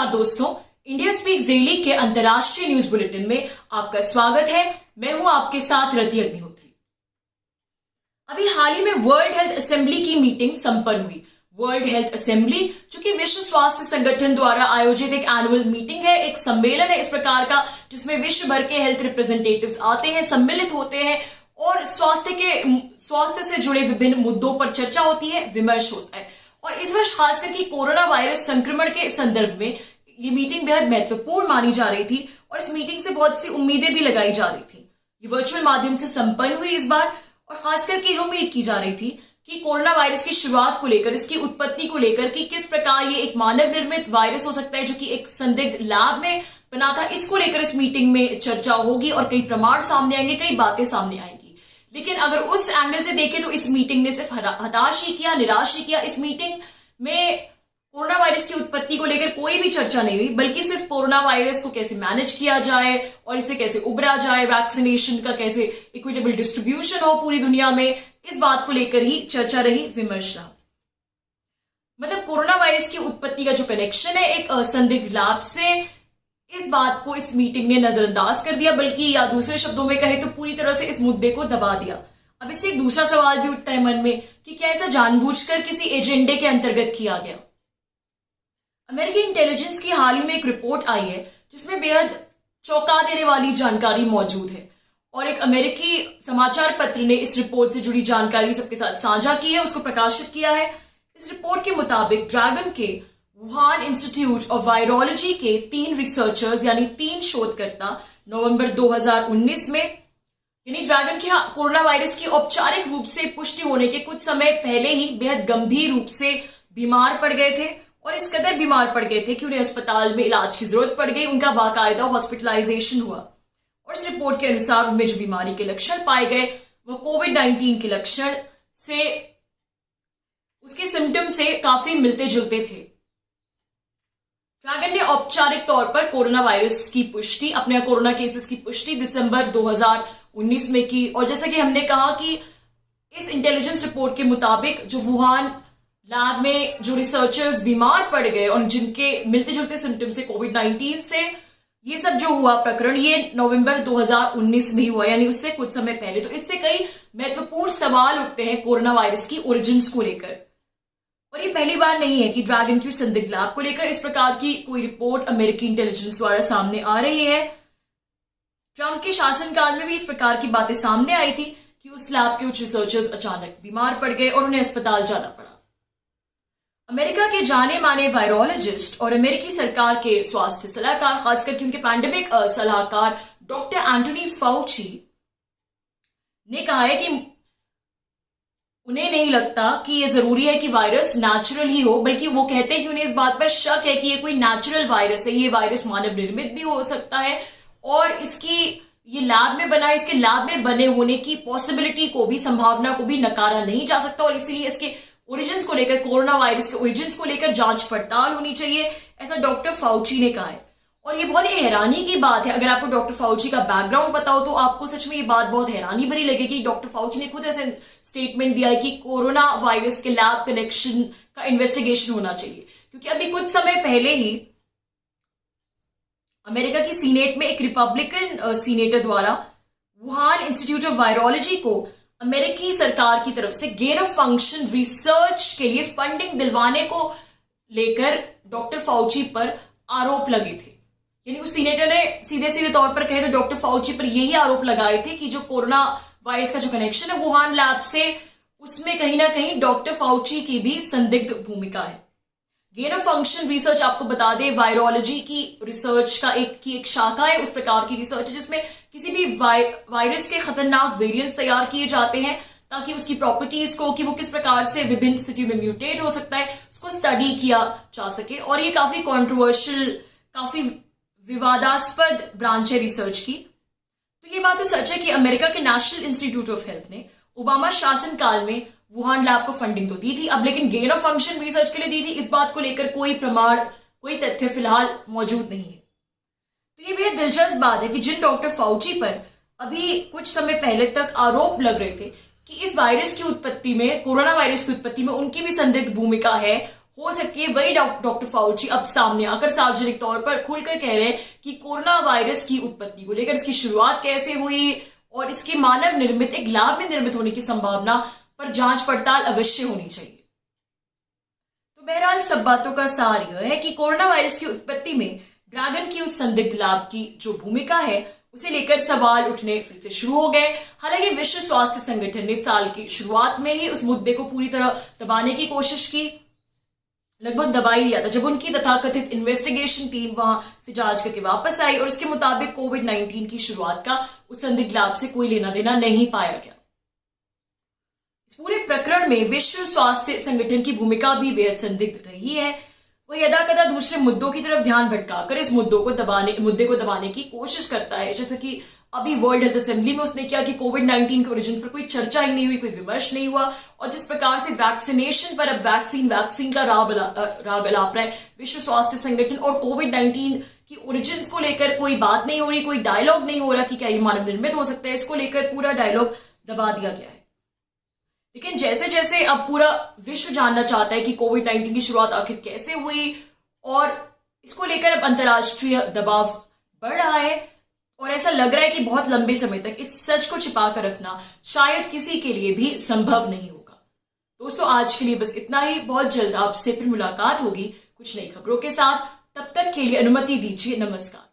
नमस्कार दोस्तों, India speaks daily के अंतर्राष्ट्रीय न्यूज बुलेटिन में आपका स्वागत है। मैं हूं आपके साथ रति अग्निहोत्री। अभी हाल ही में वर्ल्ड हेल्थ असेंबली की मीटिंग संपन्न हुई। वर्ल्ड हेल्थ असेंबली जो कि विश्व स्वास्थ्य संगठन द्वारा आयोजित एक एनुअल मीटिंग है, एक सम्मेलन है इस प्रकार का जिसमें विश्व भर के हेल्थ रिप्रेजेंटेटिव्स आते हैं, सम्मिलित होते हैं और स्वास्थ्य से जुड़े विभिन्न मुद्दों पर चर्चा होती है, विमर्श होता है। और इस वर्ष खासकर कि कोरोना वायरस संक्रमण के संदर्भ में ये मीटिंग बेहद महत्वपूर्ण मानी जा रही थी और इस मीटिंग से बहुत सी उम्मीदें भी लगाई जा रही थी। ये वर्चुअल माध्यम से संपन्न हुई इस बार और खासकर कि उम्मीद की जा रही थी कि कोरोना वायरस की शुरुआत को लेकर, इसकी उत्पत्ति को लेकर कि किस प्रकार ये एक मानव निर्मित वायरस हो सकता है जो कि एक संदिग्ध लैब में बना था, इसको लेकर इस मीटिंग में चर्चा होगी और कई प्रमाण सामने आएंगे, कई बातें सामने आएंगी। लेकिन अगर उस एंगल से देखें तो इस मीटिंग ने सिर्फ हताश ही किया, निराश ही किया। इस मीटिंग में कोरोना वायरस की उत्पत्ति को लेकर कोई भी चर्चा नहीं हुई, बल्कि सिर्फ कोरोना वायरस को कैसे मैनेज किया जाए और इसे कैसे उबरा जाए, वैक्सीनेशन का कैसे इक्विटेबल डिस्ट्रीब्यूशन हो पूरी दुनिया में, इस बात को लेकर ही चर्चा रही, विमर्श रहा। मतलब कोरोना वायरस की उत्पत्ति का जो कनेक्शन है एक संदिग्ध लैब से, इस बात को इस मीटिंग ने नजरअंदाज कर दिया, बल्कि या दूसरे शब्दों में कहे तो पूरी तरह से इस मुद्दे को दबा दिया। अब इससे एक दूसरा सवाल भी उठता है मन में कि क्या ऐसा जानबूझकर किसी एजेंडे के अंतर्गत किया गया। अमेरिकी इंटेलिजेंस की हाल ही में एक रिपोर्ट आई है जिसमें बेहद चौंका देने वाली जानकारी मौजूद है और एक अमेरिकी समाचार पत्र ने इस रिपोर्ट से जुड़ी जानकारी सबके साथ साझा की है, उसको प्रकाशित किया है। इस रिपोर्ट के मुताबिक ड्रैगन के वुहान इंस्टीट्यूट ऑफ वायरोलॉजी के 3 रिसर्चर्स यानी 3 शोधकर्ता नवंबर 2019 में यानी ड्रैगन के कोरोना वायरस की औपचारिक रूप से पुष्टि होने के कुछ समय पहले ही बेहद गंभीर रूप से बीमार पड़ गए थे और इस कदर बीमार पड़ गए थे कि उन्हें अस्पताल में इलाज की जरूरत पड़ गई, उनका बाकायदा हॉस्पिटलाइजेशन हुआ। और इस रिपोर्ट के अनुसार उनमें जो बीमारी के लक्षण पाए गए वो कोविड-19 के लक्षण से, उसके सिम्टम से काफी मिलते जुलते थे। ड्रैगन ने औपचारिक तौर पर कोरोना वायरस की पुष्टि, अपने कोरोना केसेस की पुष्टि दिसंबर 2019 में की। और जैसा कि हमने कहा कि इस इंटेलिजेंस रिपोर्ट के मुताबिक जो वुहान लैब में जो रिसर्चर्स बीमार पड़ गए और जिनके मिलते जुलते सिम्टम्स से कोविड-19 से, ये सब जो हुआ प्रकरण ये नवंबर 2019 में हुआ, यानी उससे कुछ समय पहले। तो इससे कई महत्वपूर्ण सवाल उठते हैं कोरोना वायरस की ओरिजिन्स को लेकर। और ये पहली बार नहीं है कि ड्रैगन की संदिग्ध लैब को लेकर इस प्रकार की कोई रिपोर्ट अमेरिकी इंटेलिजेंस द्वारा सामने आ रही है। ट्रंप के शासनकाल में भी इस प्रकार की बातें सामने आई थी कि उस लैब के कुछ रिसर्चर्स अचानक बीमार पड़ गए और उन्हें अस्पताल जाना पड़ा। अमेरिका के जाने माने वायरोलॉजिस्ट और अमेरिकी सरकार के स्वास्थ्य सलाहकार, खासकर कि उनके पैंडेमिक सलाहकार डॉक्टर एंथनी फाउची ने कहा है कि उन्हें नहीं लगता कि ये जरूरी है कि वायरस नेचुरल ही हो, बल्कि वो कहते हैं कि उन्हें इस बात पर शक है कि ये कोई नेचुरल वायरस है, ये वायरस मानव निर्मित भी हो सकता है और इसकी ये लैब में बना है, इसके लैब में बने होने की पॉसिबिलिटी को भी, संभावना को भी नकारा नहीं जा सकता और इसीलिए इसके ओरिजिन्स को लेकर, कोरोना वायरस के ओरिजिन्स को लेकर जांच पड़ताल होनी चाहिए, ऐसा डॉक्टर फाउची ने कहा है। और ये बहुत ही हैरानी की बात है, अगर आपको डॉक्टर फाउची का बैकग्राउंड पता हो तो आपको सच में ये बात बहुत हैरानी भरी लगेगी। डॉक्टर फाउची ने खुद ऐसे स्टेटमेंट दिया है कि कोरोना वायरस के लैब कनेक्शन का इन्वेस्टिगेशन होना चाहिए, क्योंकि अभी कुछ समय पहले ही अमेरिका की सीनेट में एक रिपब्लिकन सीनेटर द्वारा वुहान इंस्टीट्यूट ऑफ वायरोलॉजी को अमेरिकी सरकार की तरफ से गेन ऑफ फंक्शन रिसर्च के लिए फंडिंग दिलवाने को लेकर डॉक्टर फाउची पर आरोप लगे थे। यानी उस सीनेटर ने सीधे सीधे तौर पर कहे तो डॉक्टर फाउची पर यही आरोप लगाए थे कि जो कोरोना वायरस का जो कनेक्शन है वुहान लैब से, उसमें कहीं ना कहीं डॉक्टर फाउची की भी संदिग्ध भूमिका है। गेन ऑफ फंक्शन रिसर्च, आपको बता दें, वायरोलॉजी की रिसर्च का एक शाखा है, उस प्रकार की रिसर्च जिसमें किसी भी वायरस के खतरनाक वेरिएंट्स तैयार किए जाते हैं ताकि उसकी प्रॉपर्टीज को, कि वो किस प्रकार से विभिन्न स्थितियों में म्यूटेट हो सकता है, उसको स्टडी किया जा सके। और ये काफी कॉन्ट्रोवर्शियल, काफी विवादास्पद ब्रांच है रिसर्च की। तो ये बात तो सच है कि अमेरिका के नेशनल इंस्टीट्यूट ऑफ हेल्थ ने ओबामा शासनकाल में वुहान लैब को फंडिंग तो दी थी, अब लेकिन गेन ऑफ फंक्शन रिसर्च के लिए दी थी, इस बात को लेकर कोई प्रमाण, कोई तथ्य फिलहाल मौजूद नहीं है। तो ये बेहद दिलचस्प बात है कि जिन डॉक्टर फाउची पर अभी कुछ समय पहले तक आरोप लग रहे थे कि इस वायरस की उत्पत्ति में, कोरोना वायरस की उत्पत्ति में उनकी भी संदिग्ध भूमिका है, हो सकती है वही डॉक्टर फाउची अब सामने आकर सार्वजनिक तौर पर खुलकर कह रहे हैं कि कोरोना वायरस की उत्पत्ति को लेकर, इसकी शुरुआत कैसे हुई और इसके मानव निर्मित एक लैब में निर्मित होने की संभावना पर जांच पड़ताल अवश्य होनी चाहिए। तो बहरहाल सब बातों का सार यह है कि कोरोना वायरस की उत्पत्ति में ड्रैगन की उस संदिग्ध लैब की जो भूमिका है उसे लेकर सवाल उठने फिर से शुरू हो गए। हालांकि विश्व स्वास्थ्य संगठन ने साल की शुरुआत में ही उस मुद्दे को पूरी तरह दबाने की कोशिश की, लगभग दबा ही दिया था जब उनकी तथाकथित इन्वेस्टिगेशन टीम वहां से जांच करके वापस आई और उसके मुताबिक कोविड-19 की शुरुआत का उस संदिग्ध लैब से कोई लेना देना नहीं पाया गया। इस पूरे प्रकरण में विश्व स्वास्थ्य संगठन की भूमिका भी बेहद संदिग्ध रही है। वह यदा कदा दूसरे मुद्दों की तरफ ध्यान भटकाकर इस मुद्दे को दबाने की कोशिश करता है, जैसे कि अभी वर्ल्ड हेल्थ असेंबली में उसने किया कि कोविड-19 के ओरिजिन पर कोई चर्चा ही नहीं हुई, कोई विमर्श नहीं हुआ। और जिस प्रकार से वैक्सीनेशन पर अब वैक्सीन का राग अलाप रहा है विश्व स्वास्थ्य संगठन, और कोविड-19 की ओरिजिन को लेकर कोई बात नहीं हो रही, कोई डायलॉग नहीं हो रहा कि क्या ये मानव निर्मित हो सकता है, इसको लेकर पूरा डायलॉग दबा दिया गया है। लेकिन जैसे जैसे अब पूरा विश्व जानना चाहता है कि कोविड-19 की शुरुआत आखिर कैसे हुई और इसको लेकर अब अंतर्राष्ट्रीय दबाव बढ़ रहा है और ऐसा लग रहा है कि बहुत लंबे समय तक इस सच को छिपा कर रखना शायद किसी के लिए भी संभव नहीं होगा। दोस्तों आज के लिए बस इतना ही। बहुत जल्द आपसे फिर मुलाकात होगी कुछ नई खबरों के साथ। तब तक के लिए अनुमति दीजिए। नमस्कार।